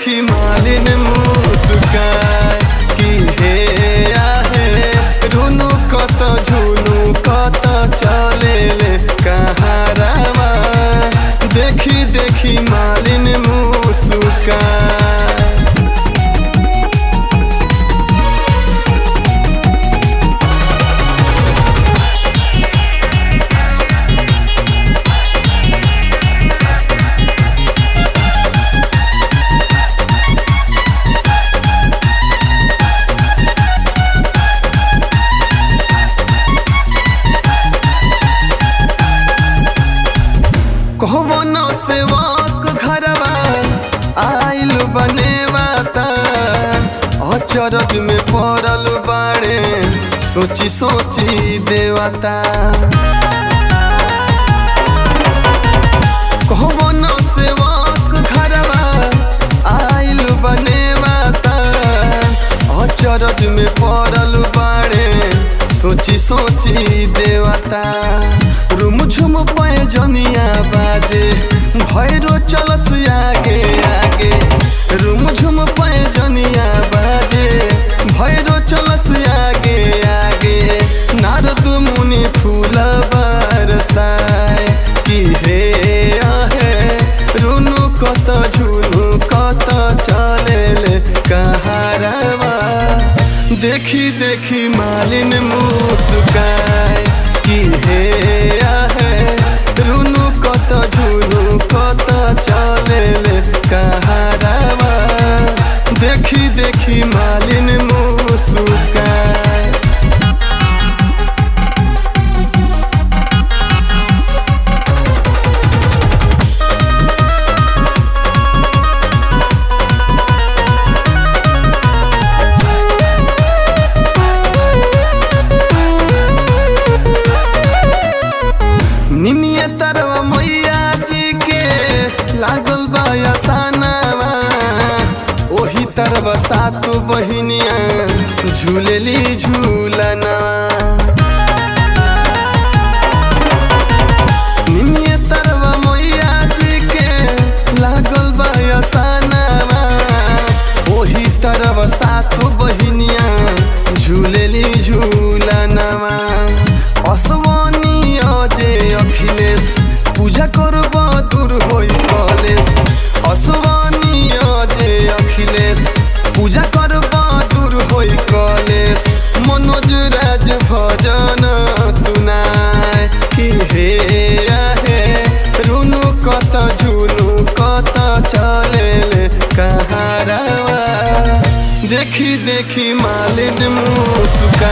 देखी मालिन मुस्कान की हे आहे रुनु कत झुनु कत चले ले कहारावा देखी देखी मालिन मुस्कान। कहवन सेवक घरवा आइल बनेवाता अचरज में पड़ल बाड़े सोची सोची देवता। कहवन सेवक घरवा आइल बनेवाता अचरज में पड़ल बाड़े सोची सोची देवता। रुमझुम पैजनिया बाजे भैरो चलस आगे आगे रुमझुम पैजनिया बाजे भैरो चलस आगे आगे नारद मुनि फूल बरसाए कि हे आहे रुनु कत झुनु कत चले ले कहारावा देखी देखी मालिन मुस्काए कि हे आहे रुनु कत झुनु कत चले ले कहारावा देखी देखी मालिन मुस्काए। निमिये तरवा मैया जी के लागल बायासानावा ओही तरवा सात बहिनिया झूलेली झूलना। निमिये तरवा मैया जी के लागल बायासानावा ओही तरवा सात बहिनिया झूलेली झूलनावा। असवानी अजय अखिलेश पूजा करब दूर होई कलेश असवानी अजय अखिलेश पूजा करब दूर होई कलेश मनोज राज भजन सुनाए कि हे आहे रुनु कत झुनु कत चले ले कहारावा देखी देखी मालिन मुस्कान।